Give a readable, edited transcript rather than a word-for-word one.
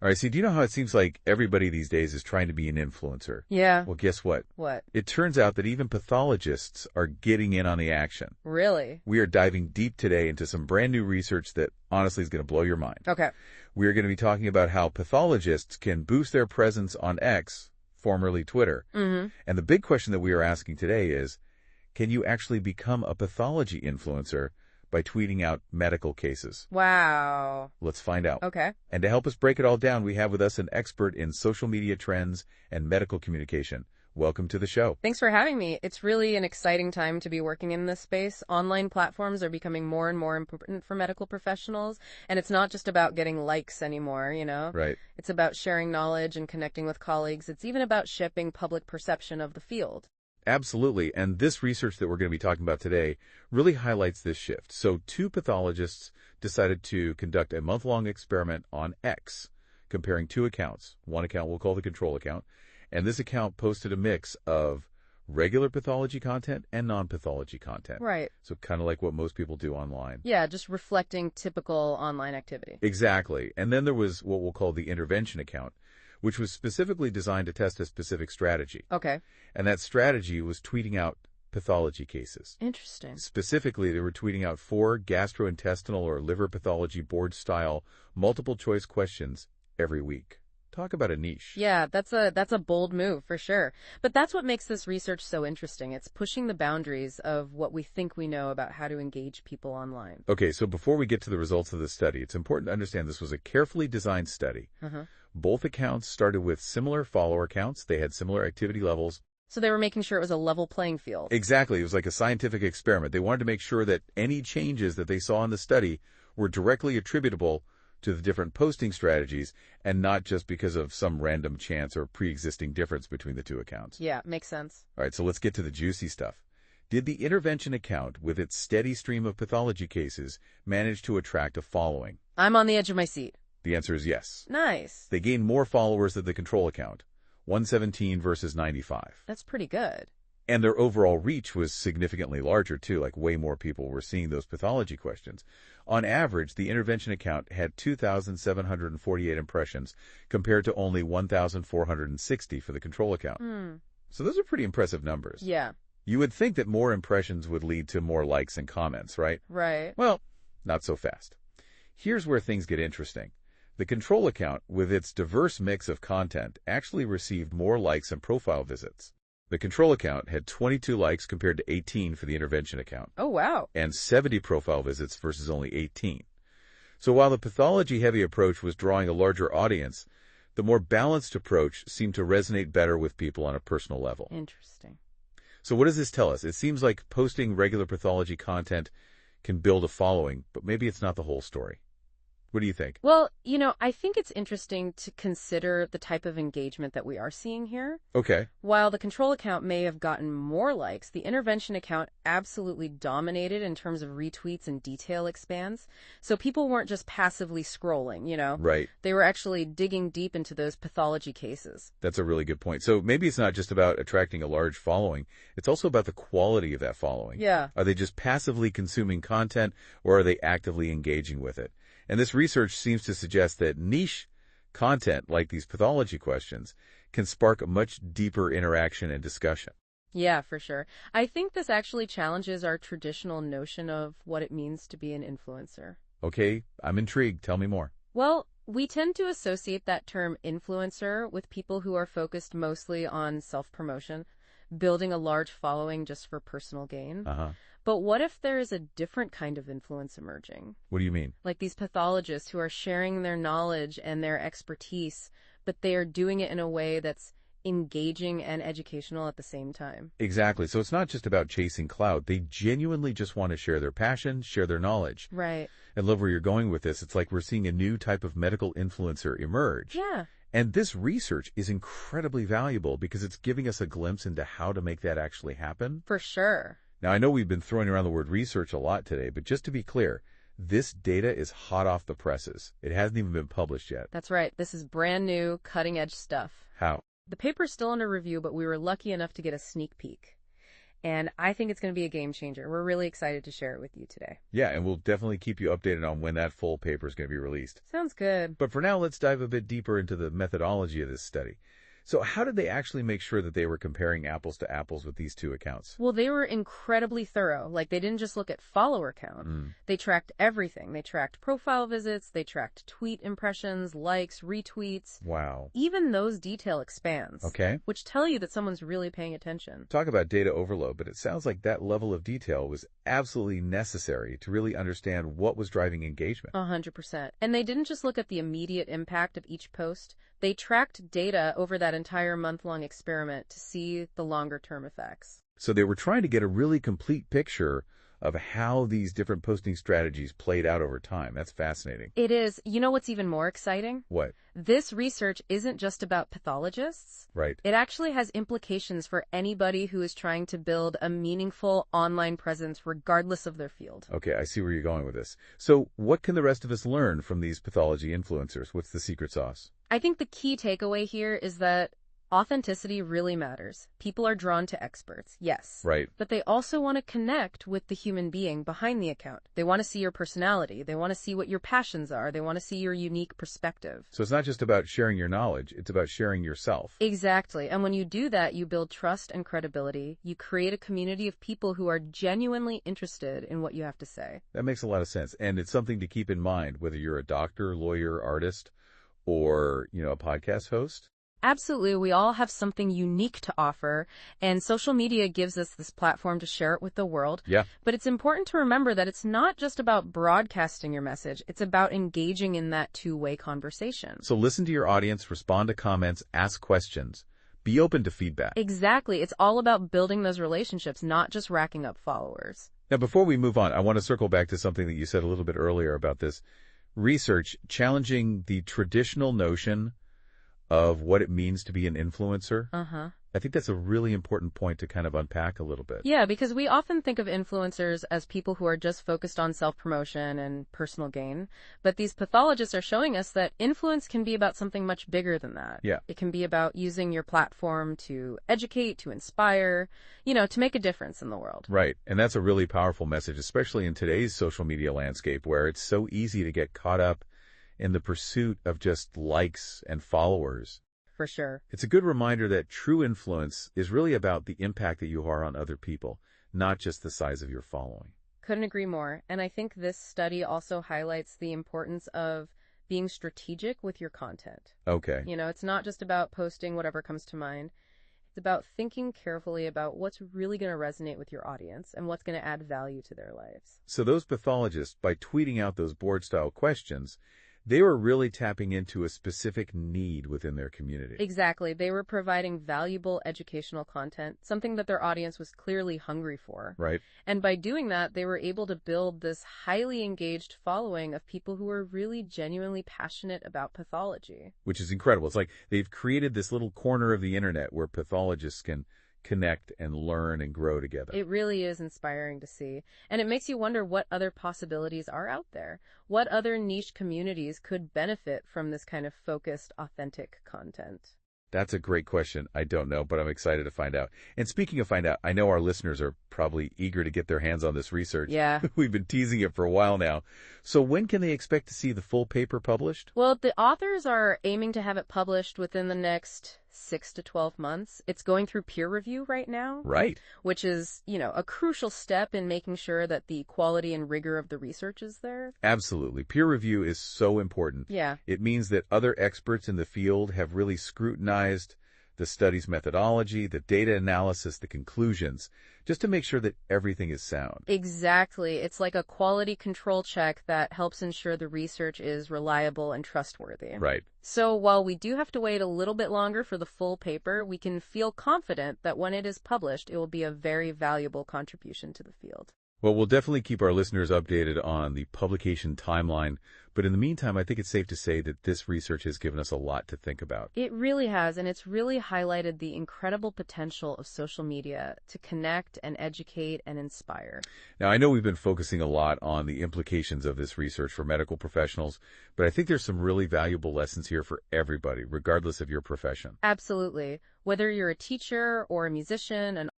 All right, see, do you know how it seems like everybody these days is trying to be an influencer? Yeah. Well, guess what? What? It turns out that even pathologists are getting in on the action. Really? We are diving deep today into some brand new research that honestly is going to blow your mind. Okay. We are going to be talking about how pathologists can boost their presence on X, formerly Twitter. Mm-hmm. And the big question that we are asking today is, can you actually become a pathology influencer by tweeting out medical cases? Wow. Let's find out. Okay. And to help us break it all down, we have with us an expert in social media trends and medical communication. Welcome to the show. Thanks for having me. It's really an exciting time to be working in this space. Online platforms are becoming more and more important for medical professionals, and it's not just about getting likes anymore, you know? Right. It's about sharing knowledge and connecting with colleagues. It's even about shaping public perception of the field. Absolutely. And this research that we're going to be talking about today really highlights this shift. So two pathologists decided to conduct a month-long experiment on X, comparing two accounts. One account we'll call the control account, and this account posted a mix of regular pathology content and non-pathology content. Right. So kind of like what most people do online. Yeah, just reflecting typical online activity. Exactly. And then there was what we'll call the intervention account, which was specifically designed to test a specific strategy. Okay. And that strategy was tweeting out pathology cases. Interesting. Specifically, they were tweeting out 4 gastrointestinal or liver pathology board-style multiple-choice questions every week. Talk about a niche. Yeah, that's a bold move for sure. But that's what makes this research so interesting. It's pushing the boundaries of what we think we know about how to engage people online. Okay, so before we get to the results of the study, it's important to understand this was a carefully designed study. Uh-huh. Both accounts started with similar follower counts. They had similar activity levels. So they were making sure it was a level playing field. Exactly. It was like a scientific experiment. They wanted to make sure that any changes that they saw in the study were directly attributable to the different posting strategies and not just because of some random chance or pre-existing difference between the two accounts. Yeah, makes sense. All right, so let's get to the juicy stuff. Did the intervention account, with its steady stream of pathology cases, manage to attract a following? I'm on the edge of my seat. The answer is yes. Nice. They gained more followers than the control account, 117 versus 95. That's pretty good. And their overall reach was significantly larger, too, like way more people were seeing those pathology questions. On average, the intervention account had 2,748 impressions compared to only 1,460 for the control account. So those are pretty impressive numbers. Yeah. You would think that more impressions would lead to more likes and comments, right? Right. Well, not so fast. Here's where things get interesting. The control account, with its diverse mix of content, actually received more likes and profile visits. The control account had 22 likes compared to 18 for the intervention account. Oh, wow. And 70 profile visits versus only 18. So while the pathology-heavy approach was drawing a larger audience, the more balanced approach seemed to resonate better with people on a personal level. Interesting. So what does this tell us? It seems like posting regular pathology content can build a following, but maybe it's not the whole story. What do you think? Well, I think it's interesting to consider the type of engagement that we are seeing here. Okay. While the control account may have gotten more likes, the intervention account absolutely dominated in terms of retweets and detail expands. So people weren't just passively scrolling. Right. They were actually digging deep into those pathology cases. That's a really good point. So maybe it's not just about attracting a large following. It's also about the quality of that following. Yeah. Are they just passively consuming content, or are they actively engaging with it? And this research seems to suggest that niche content, like these pathology questions, can spark a much deeper interaction and discussion. Yeah, for sure. I think this actually challenges our traditional notion of what it means to be an influencer. Okay, I'm intrigued. Tell me more. Well, we tend to associate that term influencer with people who are focused mostly on self-promotion, building a large following just for personal gain. Uh-huh. But what if there is a different kind of influence emerging? What do you mean? Like these pathologists who are sharing their knowledge and their expertise, but they are doing it in a way that's engaging and educational at the same time. Exactly. So it's not just about chasing clout. They genuinely just want to share their passion, share their knowledge. Right. I love where you're going with this. It's like we're seeing a new type of medical influencer emerge. Yeah. And this research is incredibly valuable because it's giving us a glimpse into how to make that actually happen. For sure. Now, I know we've been throwing around the word research a lot today, but just to be clear, this data is hot off the presses. It hasn't even been published yet. That's right. This is brand new, cutting-edge stuff. How? The paper's still under review, but we were lucky enough to get a sneak peek. And I think it's going to be a game changer. We're really excited to share it with you today. Yeah, and we'll definitely keep you updated on when that full paper is going to be released. Sounds good. But for now, let's dive a bit deeper into the methodology of this study. So how did they actually make sure that they were comparing apples to apples with these two accounts? Well, they were incredibly thorough. Like, they didn't just look at follower count. They tracked everything. They tracked profile visits. They tracked tweet impressions, likes, retweets. Wow. Even those detail expands. Okay. Which tell you that someone's really paying attention. Talk about data overload, but it sounds like that level of detail was absolutely necessary to really understand what was driving engagement. 100%. And they didn't just look at the immediate impact of each post. They tracked data over that entire month-long experiment to see the longer-term effects. So they were trying to get a really complete picture of how these different posting strategies played out over time. That's fascinating. It is. You know what's even more exciting? What? This research isn't just about pathologists. Right. It actually has implications for anybody who is trying to build a meaningful online presence regardless of their field. Okay, I see where you're going with this. So what can the rest of us learn from these pathology influencers? What's the secret sauce? I think the key takeaway here is that authenticity really matters. People are drawn to experts, yes. Right. But they also want to connect with the human being behind the account. They want to see your personality. They want to see what your passions are. They want to see your unique perspective. So it's not just about sharing your knowledge, it's about sharing yourself. Exactly. And when you do that, you build trust and credibility. You create a community of people who are genuinely interested in what you have to say. That makes a lot of sense. And it's something to keep in mind, whether you're a doctor, lawyer, artist, or, a podcast host. Absolutely. We all have something unique to offer, and social media gives us this platform to share it with the world. Yeah. But it's important to remember that it's not just about broadcasting your message. It's about engaging in that two-way conversation. So listen to your audience, respond to comments, ask questions. Be open to feedback. Exactly. It's all about building those relationships, not just racking up followers. Now, before we move on, I want to circle back to something that you said a little bit earlier about this research challenging the traditional notion of what it means to be an influencer. I think that's a really important point to kind of unpack a little bit. Yeah, because we often think of influencers as people who are just focused on self-promotion and personal gain. But these pathologists are showing us that influence can be about something much bigger than that. Yeah. It can be about using your platform to educate, to inspire, to make a difference in the world. Right. And that's a really powerful message, especially in today's social media landscape where it's so easy to get caught up in the pursuit of just likes and followers. For sure. It's a good reminder that true influence is really about the impact that you are on other people, not just the size of your following. Couldn't agree more. And I think this study also highlights the importance of being strategic with your content. Okay. It's not just about posting whatever comes to mind. It's about thinking carefully about what's really going to resonate with your audience and what's going to add value to their lives. So those pathologists, by tweeting out those board-style questions, they were really tapping into a specific need within their community. Exactly. They were providing valuable educational content, something that their audience was clearly hungry for. Right. And by doing that, they were able to build this highly engaged following of people who are really genuinely passionate about pathology. Which is incredible. It's like they've created this little corner of the internet where pathologists can connect and learn and grow together. It really is inspiring to see. And it makes you wonder what other possibilities are out there. What other niche communities could benefit from this kind of focused, authentic content? That's a great question. I don't know, but I'm excited to find out. And speaking of find out, I know our listeners are probably eager to get their hands on this research. Yeah. We've been teasing it for a while now. So when can they expect to see the full paper published? Well, the authors are aiming to have it published within the next 6 to 12 months. It's going through peer review right now. Right. Which is, a crucial step in making sure that the quality and rigor of the research is there. Absolutely. Peer review is so important. Yeah. It means that other experts in the field have really scrutinized the study's methodology, the data analysis, the conclusions, just to make sure that everything is sound. Exactly. It's like a quality control check that helps ensure the research is reliable and trustworthy. Right. So while we do have to wait a little bit longer for the full paper, we can feel confident that when it is published, it will be a very valuable contribution to the field. Well, we'll definitely keep our listeners updated on the publication timeline. But in the meantime, I think it's safe to say that this research has given us a lot to think about. It really has, and it's really highlighted the incredible potential of social media to connect and educate and inspire. Now, I know we've been focusing a lot on the implications of this research for medical professionals, but I think there's some really valuable lessons here for everybody, regardless of your profession. Absolutely. Whether you're a teacher or a musician, an